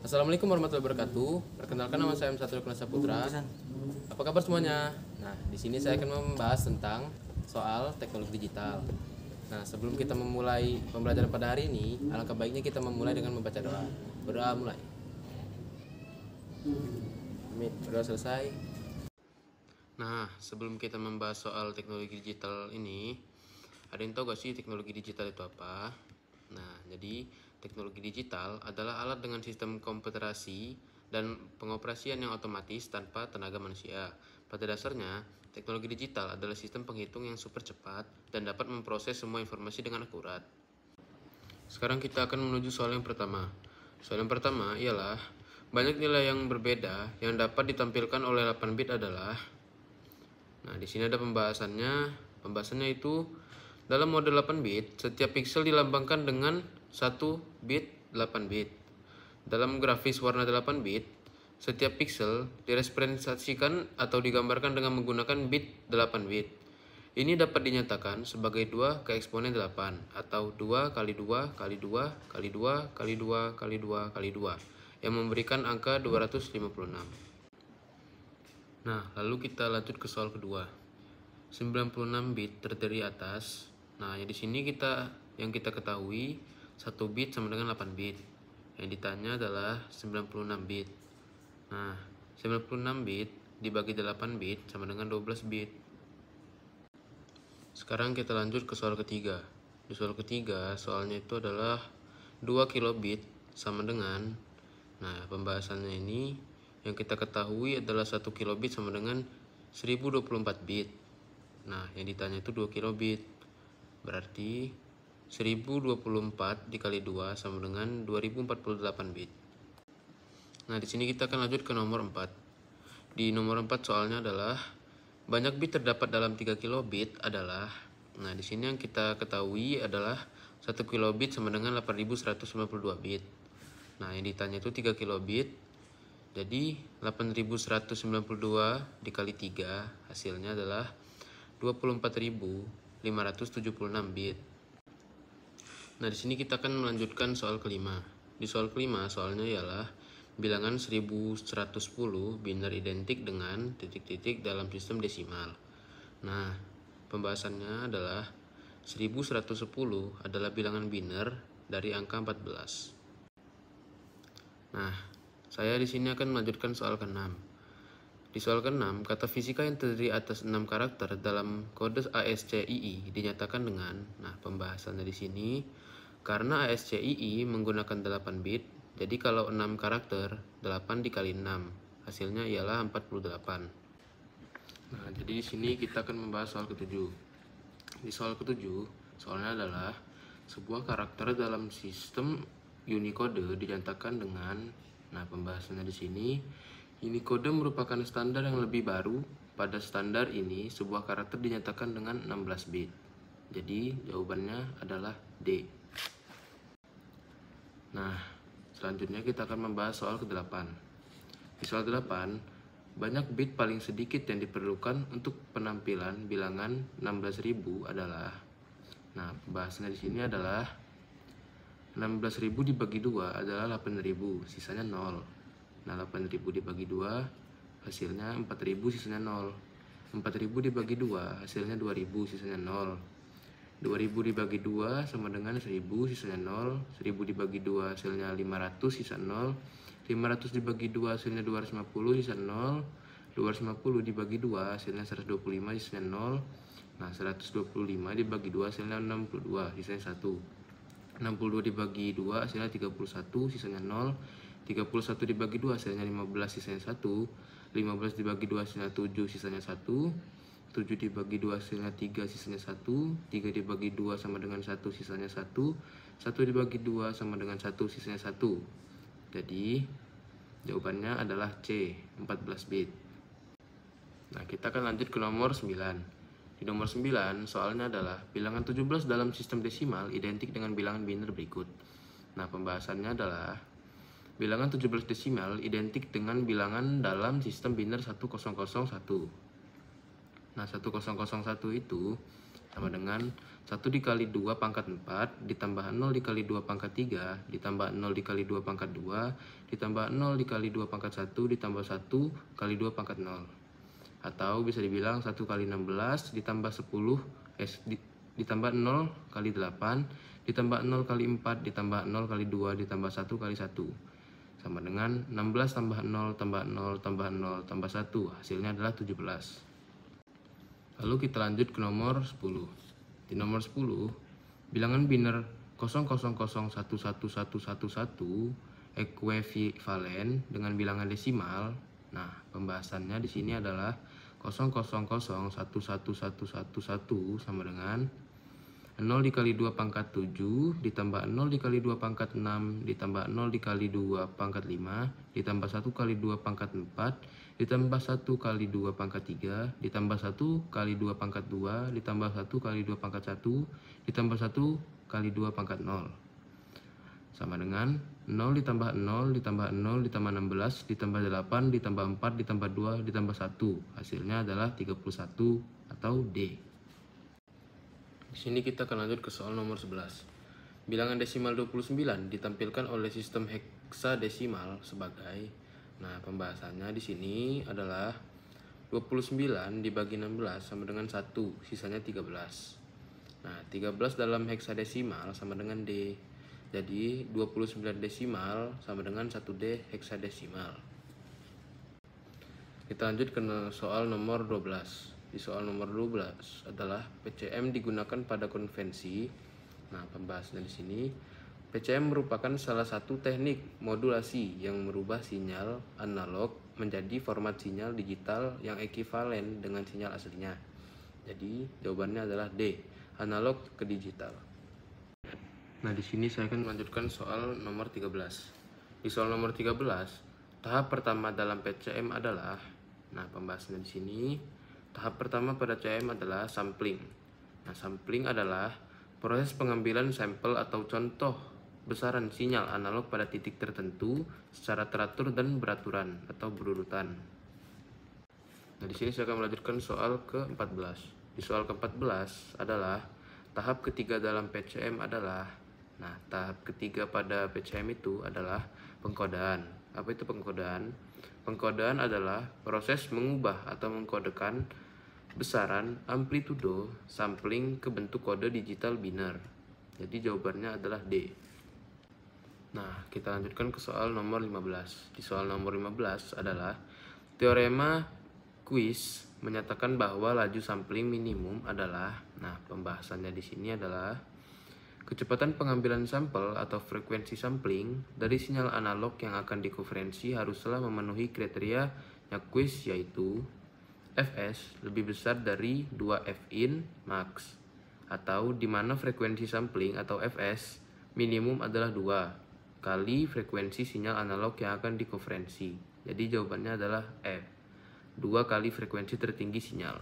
Assalamualaikum warahmatullahi wabarakatuh. Perkenalkan, nama saya M. Satrul Saputra. Apa kabar semuanya? Nah, di sini saya akan membahas tentang soal teknologi digital. Nah, sebelum kita memulai pembelajaran pada hari ini, alangkah baiknya kita memulai dengan membaca doa. Berdoa mulai. Amin. Berdoa selesai. Nah, sebelum kita membahas soal teknologi digital ini, ada yang tahu gak sih teknologi digital itu apa? Nah, jadi teknologi digital adalah alat dengan sistem komputerasi dan pengoperasian yang otomatis tanpa tenaga manusia. Pada dasarnya, teknologi digital adalah sistem penghitung yang super cepat dan dapat memproses semua informasi dengan akurat. Sekarang kita akan menuju soal yang pertama. Soal yang pertama ialah banyak nilai yang berbeda yang dapat ditampilkan oleh 8 bit adalah. Nah, di sini ada pembahasannya. Pembahasannya itu dalam mode 8 bit, setiap pixel dilambangkan dengan 1 bit 8 bit. Dalam grafis warna 8 bit, setiap pixel direpresentasikan atau digambarkan dengan menggunakan bit 8 bit. Ini dapat dinyatakan sebagai 2 ke eksponen 8 atau 2 kali 2 kali 2 kali 2 kali 2 kali 2 kali 2 yang memberikan angka 256. Nah, lalu kita lanjut ke soal kedua. 96 bit terdiri atas. Nah, di sini yang kita ketahui 1 bit sama dengan 8 bit. Yang ditanya adalah 96 bit. Nah, 96 bit dibagi 8 bit sama dengan 12 bit. Sekarang kita lanjut ke soal ketiga. Di soal ketiga, soalnya itu adalah 2 kilobit sama dengan. Nah, pembahasannya ini yang kita ketahui adalah 1 kilobit sama dengan 1024 bit. Nah, yang ditanya itu 2 kilobit. Berarti 1024 dikali 2 sama dengan 2048 bit. Nah, di sini kita akan lanjut ke nomor 4. Di nomor 4 soalnya adalah banyak bit terdapat dalam 3 kilobit adalah. Nah, di sini yang kita ketahui adalah 1 kilobit sama dengan 8192 bit. Nah, yang ditanya itu 3 kilobit. Jadi 8192 dikali 3 hasilnya adalah 24.576 bit. Nah, di sini kita akan melanjutkan soal kelima. Di soal kelima soalnya ialah bilangan 1110 biner identik dengan titik-titik dalam sistem desimal. Nah, pembahasannya adalah 1110 adalah bilangan biner dari angka 14. Nah, saya di sini akan melanjutkan soal ke-6. Di soal ke-6, kata fisika yang terdiri atas 6 karakter dalam kode ASCII dinyatakan dengan. Nah, pembahasannya di sini karena ASCII menggunakan 8 bit, jadi kalau 6 karakter 8 dikali 6, hasilnya ialah 48. Nah, jadi di sini kita akan membahas soal ke-7. Di soal ke-7, soalnya adalah sebuah karakter dalam sistem Unicode dinyatakan dengan. Nah, pembahasannya di sini, Unicode merupakan standar yang lebih baru. Pada standar ini, sebuah karakter dinyatakan dengan 16 bit. Jadi, jawabannya adalah D. Nah, selanjutnya kita akan membahas soal ke-8. Di soal 8, banyak bit paling sedikit yang diperlukan untuk penampilan bilangan 16.000 adalah. Nah, pembahasannya di sini adalah 16.000 dibagi 2 adalah 8.000, sisanya 0. Nah, 8.000 dibagi 2, hasilnya 4.000, sisanya 0. 4.000 dibagi 2, hasilnya 2.000, sisanya 0. 2.000 dibagi 2 sama dengan 1.000, sisanya 0. 1.000 dibagi 2, hasilnya 500, sisa 0. 500 dibagi 2, hasilnya 250, sisa 0. 250 dibagi 2, hasilnya 125, sisanya 0. Nah, 125 dibagi 2, hasilnya 62, sisanya 1. 62 dibagi 2 hasilnya 31, sisanya 0. 31 dibagi 2 hasilnya 15, sisanya 1. 15 dibagi 2 hasilnya 7, sisanya 1. 7 dibagi 2 hasilnya 3, sisanya 1. 3 dibagi 2 sama dengan 1, sisanya 1. 1 dibagi 2 sama dengan 1, sisanya 1. Jadi jawabannya adalah C, 14 bit. Nah, kita akan lanjut ke nomor 9. Di nomor 9, soalnya adalah bilangan 17 dalam sistem desimal identik dengan bilangan biner berikut. Nah, pembahasannya adalah bilangan 17 desimal identik dengan bilangan dalam sistem biner 1001. Nah, 1001 itu sama dengan 1 dikali 2 pangkat 4 ditambah 0 dikali 2 pangkat 3 ditambah 0 dikali 2 pangkat 2 ditambah 0 dikali 2 pangkat 1 ditambah 1 kali 2 pangkat 0. Atau bisa dibilang 1 kali 16 ditambah 10 ditambah 0 kali 8 ditambah 0 kali 4 ditambah 0 kali 2 ditambah 1 kali 1 sama dengan 16 tambah 0 tambah 0 tambah 0 tambah 1, hasilnya adalah 17. Lalu kita lanjut ke nomor 10. Di nomor 10, bilangan biner 0,00011111 ekuivalen dengan bilangan desimal. Nah, pembahasannya di sini adalah 0,00011111 sama dengan 0 dikali 2 pangkat 7 ditambah 0 dikali 2 pangkat 6 ditambah 0 dikali 2 pangkat 5 ditambah 1 kali 2 pangkat 4 ditambah 1 kali 2 pangkat 3 ditambah 1 kali 2 pangkat 2 ditambah 1 kali 2 pangkat 1 ditambah 1 kali 2 pangkat 0 sama dengan 0 ditambah 0 ditambah 0 ditambah 16 ditambah 8 ditambah 4 ditambah 2 ditambah 1, hasilnya adalah 31 atau D. Di sini kita akan lanjut ke soal nomor 11. Bilangan desimal 29 ditampilkan oleh sistem heksadesimal sebagai. Nah, pembahasannya di sini adalah 29 dibagi 16 sama dengan 1, sisanya 13. Nah, 13 dalam heksadesimal sama dengan D. Jadi, 29 desimal sama dengan 1D heksadesimal. Kita lanjut ke soal nomor 12. Di soal nomor 12 adalah PCM digunakan pada konvensi. Nah, pembahasannya di sini, PCM merupakan salah satu teknik modulasi yang merubah sinyal analog menjadi format sinyal digital yang ekivalen dengan sinyal aslinya. Jadi, jawabannya adalah D, analog ke digital. Nah, di sini saya akan melanjutkan soal nomor 13. Di soal nomor 13, tahap pertama dalam PCM adalah, nah, pembahasannya di sini, tahap pertama pada PCM adalah sampling. Nah, sampling adalah proses pengambilan sampel atau contoh besaran sinyal analog pada titik tertentu secara teratur dan beraturan atau berurutan. Nah, di sini saya akan melanjutkan soal ke-14. Di soal ke-14 adalah tahap ketiga dalam PCM adalah, nah, tahap ketiga pada PCM itu adalah pengkodaan. Apa itu pengkodaan? Pengkodaan adalah proses mengubah atau mengkodekan besaran amplitudo sampling ke bentuk kode digital biner. Jadi jawabannya adalah D. Nah, kita lanjutkan ke soal nomor 15. Di soal nomor 15 adalah teorema Quiz menyatakan bahwa laju sampling minimum adalah, nah, pembahasannya di sini adalah kecepatan pengambilan sampel atau frekuensi sampling dari sinyal analog yang akan dikonversi haruslah memenuhi kriteria Quiz, yaitu Fs lebih besar dari 2 Fin max, atau di mana frekuensi sampling atau Fs minimum adalah 2 kali frekuensi sinyal analog yang akan dikonversi. Jadi jawabannya adalah F, 2 kali frekuensi tertinggi sinyal.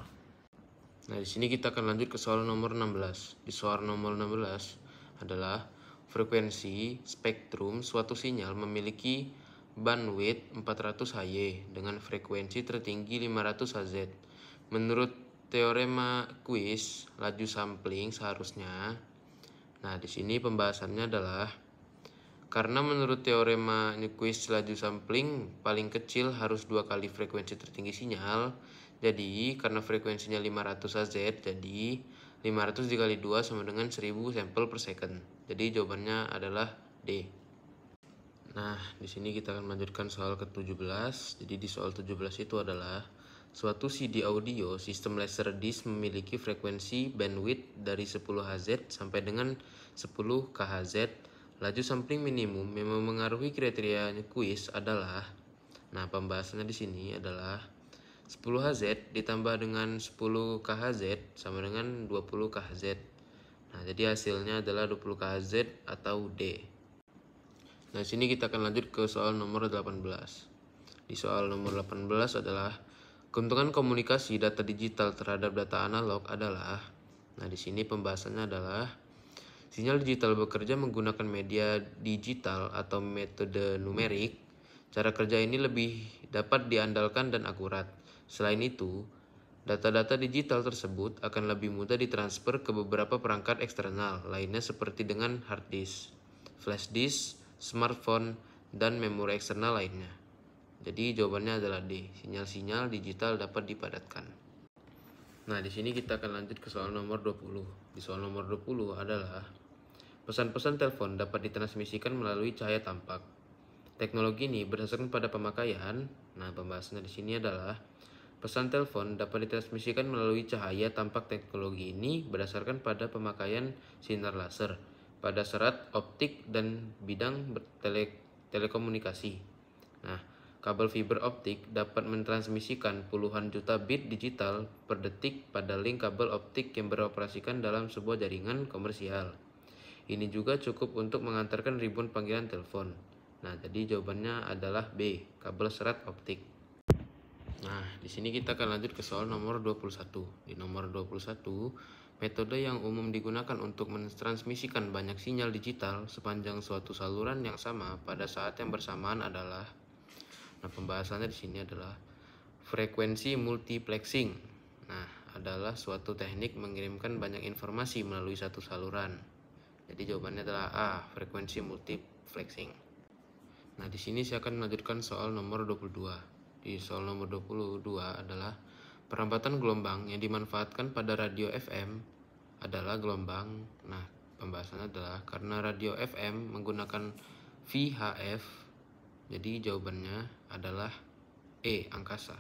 Nah, di sini kita akan lanjut ke soal nomor 16. Di soal nomor 16 adalah frekuensi spektrum suatu sinyal memiliki bandwidth 400 Hz dengan frekuensi tertinggi 500 Hz. Menurut teorema Quiz, laju sampling seharusnya. Nah, di sini pembahasannya adalah karena menurut teorema Quiz, laju sampling paling kecil harus 2 kali frekuensi tertinggi sinyal. Jadi, karena frekuensinya 500 Hz, jadi 500 dikali 2 sama dengan 1000 sampel per second. Jadi jawabannya adalah D. Nah, di sini kita akan melanjutkan soal ke-17. Jadi di soal 17 itu adalah suatu CD audio sistem Laserdisc memiliki frekuensi bandwidth dari 10 Hz sampai dengan 10 kHz. Laju sampling minimum yang memengaruhi kriteria Quiz adalah, nah, pembahasannya di sini adalah 10 Hz ditambah dengan 10 kHz sama dengan 20 kHz. Nah, jadi hasilnya adalah 20 kHz atau D. Nah, sini kita akan lanjut ke soal nomor 18. Di soal nomor 18 adalah keuntungan komunikasi data digital terhadap data analog adalah, nah, di sini pembahasannya adalah sinyal digital bekerja menggunakan media digital atau metode numerik. Cara kerja ini lebih dapat diandalkan dan akurat. Selain itu, Data-data digital tersebut akan lebih mudah ditransfer ke beberapa perangkat eksternal lainnya seperti dengan hard disk, flash disk, smartphone, dan memori eksternal lainnya. Jadi jawabannya adalah D. Sinyal-sinyal digital dapat dipadatkan. Nah, di sini kita akan lanjut ke soal nomor 20. Di soal nomor 20 adalah pesan-pesan telepon dapat ditransmisikan melalui cahaya tampak. Teknologi ini berdasarkan pada pemakaian. Nah, pembahasannya di sini adalah pesan telepon dapat ditransmisikan melalui cahaya tampak. Teknologi ini berdasarkan pada pemakaian sinar laser pada serat optik dan bidang telekomunikasi. Nah, kabel fiber optik dapat mentransmisikan puluhan juta bit digital per detik pada link kabel optik yang beroperasikan dalam sebuah jaringan komersial. Ini juga cukup untuk mengantarkan ribuan panggilan telepon. Nah, jadi jawabannya adalah B, kabel serat optik. Nah, di sini kita akan lanjut ke soal nomor 21. Di nomor 21, metode yang umum digunakan untuk mentransmisikan banyak sinyal digital sepanjang suatu saluran yang sama pada saat yang bersamaan adalah. Nah, pembahasannya di sini adalah frekuensi multiplexing. Nah, adalah suatu teknik mengirimkan banyak informasi melalui satu saluran. Jadi jawabannya adalah A, frekuensi multiplexing. Nah, di sini saya akan melanjutkan soal nomor 22. Di soal nomor 22 adalah perambatan gelombang yang dimanfaatkan pada radio FM adalah gelombang. Nah, pembahasannya adalah karena radio FM menggunakan VHF. Jadi jawabannya adalah E, angkasa.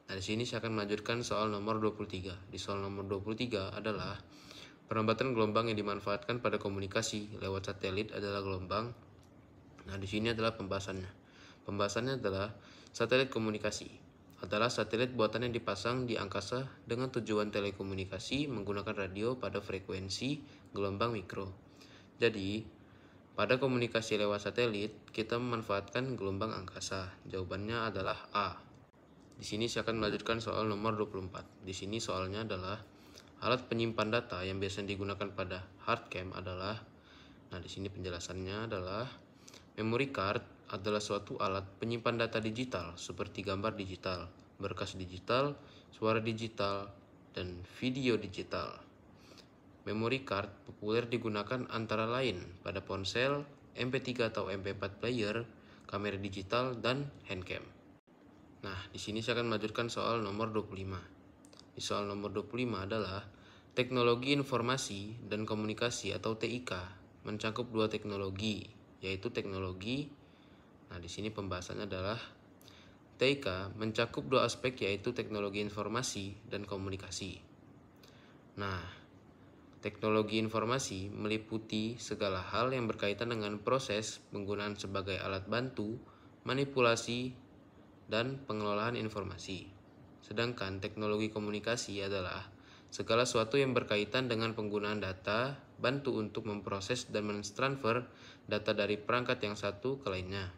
Nah, di sini saya akan melanjutkan soal nomor 23. Di soal nomor 23 adalah perambatan gelombang yang dimanfaatkan pada komunikasi lewat satelit adalah gelombang. Nah, di sini adalah pembahasannya. Pembahasannya adalah satelit komunikasi adalah satelit buatan yang dipasang di angkasa dengan tujuan telekomunikasi menggunakan radio pada frekuensi gelombang mikro. Jadi, pada komunikasi lewat satelit, kita memanfaatkan gelombang angkasa. Jawabannya adalah A. Di sini saya akan melanjutkan soal nomor 24. Di sini soalnya adalah alat penyimpan data yang biasanya digunakan pada hardcam adalah. Nah, di sini penjelasannya adalah memory card adalah suatu alat penyimpan data digital seperti gambar digital, berkas digital, suara digital, dan video digital. Memory card populer digunakan antara lain pada ponsel, MP3 atau MP4 player, kamera digital, dan handcam. Nah, di sini saya akan melanjutkan soal nomor 25. Di soal nomor 25 adalah teknologi informasi dan komunikasi atau TIK mencakup dua teknologi, yaitu teknologi. Nah, di sini pembahasannya adalah TIK mencakup dua aspek, yaitu teknologi informasi dan komunikasi. Nah, teknologi informasi meliputi segala hal yang berkaitan dengan proses penggunaan sebagai alat bantu, manipulasi, dan pengelolaan informasi. Sedangkan teknologi komunikasi adalah segala sesuatu yang berkaitan dengan penggunaan data, bantu untuk memproses dan mentransfer data dari perangkat yang satu ke lainnya.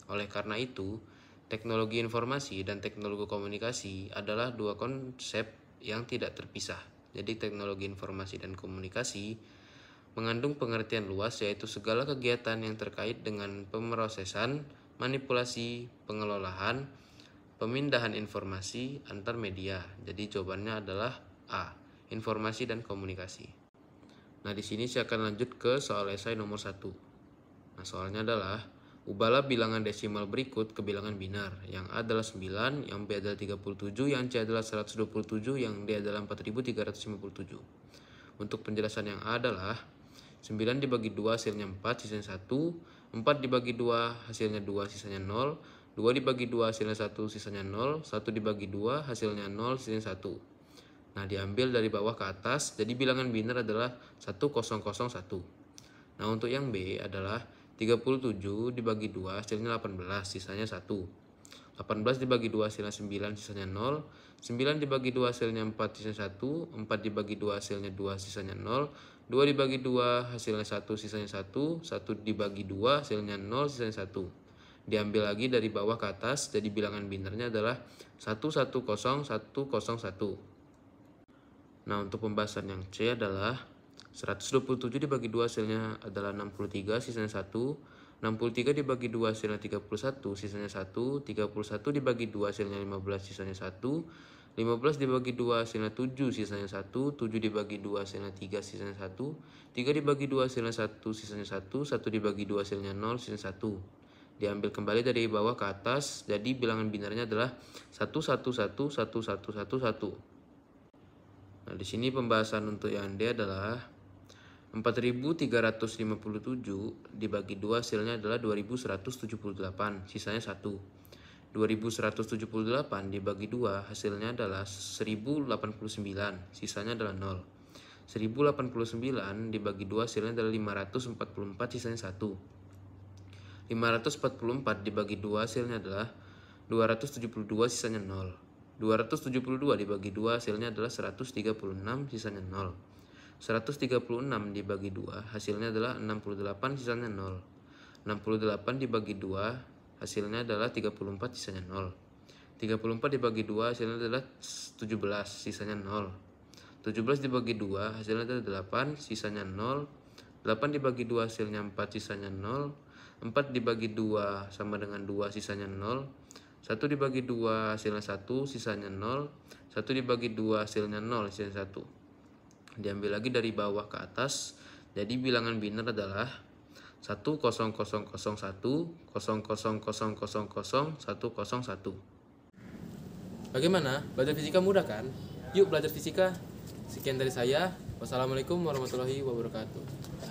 Oleh karena itu, teknologi informasi dan teknologi komunikasi adalah dua konsep yang tidak terpisah. Jadi teknologi informasi dan komunikasi mengandung pengertian luas, yaitu segala kegiatan yang terkait dengan pemrosesan, manipulasi, pengelolaan, pemindahan informasi antar media. Jadi jawabannya adalah A, informasi dan komunikasi. Nah, di sini saya akan lanjut ke soal esai nomor 1. Nah, soalnya adalah ubahlah bilangan desimal berikut ke bilangan binar, yang A adalah 9, yang B adalah 37, yang C adalah 127, yang D adalah 4357. Untuk penjelasan yang A adalah 9 dibagi 2 hasilnya 4, sisanya 1, 4 dibagi 2 hasilnya 2, sisanya 0, 2 dibagi 2 hasilnya 1, sisanya 0, 1 dibagi 2 hasilnya 0, sisanya 1. Nah, diambil dari bawah ke atas, jadi bilangan binar adalah 1001. Nah, untuk yang B adalah 37 dibagi 2 hasilnya 18, sisanya 1. 18 dibagi 2 hasilnya 9, sisanya 0. 9 dibagi 2 hasilnya 4, sisanya 1. 4 dibagi 2 hasilnya 2, sisanya 0. 2 dibagi 2 hasilnya 1, sisanya 1. 1 dibagi 2 hasilnya 0, sisanya 1. Diambil lagi dari bawah ke atas, jadi bilangan binarnya adalah 110101. Nah, untuk pembahasan yang C adalah 127 dibagi 2 hasilnya adalah 63, sisanya 1. 63 dibagi 2 hasilnya 31, sisanya 1. 31 dibagi 2 hasilnya 15, sisanya 1. 15 dibagi 2 hasilnya 7, sisanya 1. 7 dibagi 2 hasilnya 3, sisanya 1. 3 dibagi 2 hasilnya 1, sisanya 1. 1 dibagi 2 hasilnya 0, sisanya 1. Diambil kembali dari bawah ke atas, jadi bilangan binarnya adalah 1, 1, 1, 1, 1, 1, 1. Nah, di sini pembahasan untuk yang D adalah 4.357 dibagi 2 hasilnya adalah 2.178, sisanya 1. 2.178 dibagi 2 hasilnya adalah 1.089, sisanya adalah 0. 1.089 dibagi 2 hasilnya adalah 544, sisanya 1. 544 dibagi 2 hasilnya adalah 272, sisanya 0. 272 dibagi 2 hasilnya adalah 136, sisanya 0. 136 dibagi 2 hasilnya adalah 68, sisanya 0. 68 dibagi 2 hasilnya adalah 34, sisanya 0. 34 dibagi 2 hasilnya adalah 17, sisanya 0. 17 dibagi 2 hasilnya adalah 8, sisanya 0. 8 dibagi 2 hasilnya 4, sisanya 0. 4 dibagi 2 sama dengan 2, sisanya 0. 1 dibagi 2 hasilnya 1, sisanya 0. 1 dibagi 2 hasilnya 0, sisanya 1. Diambil lagi dari bawah ke atas, jadi bilangan biner adalah 10001 101. Bagaimana? Belajar fisika mudah kan? Yuk belajar fisika. Sekian dari saya. Wassalamualaikum warahmatullahi wabarakatuh.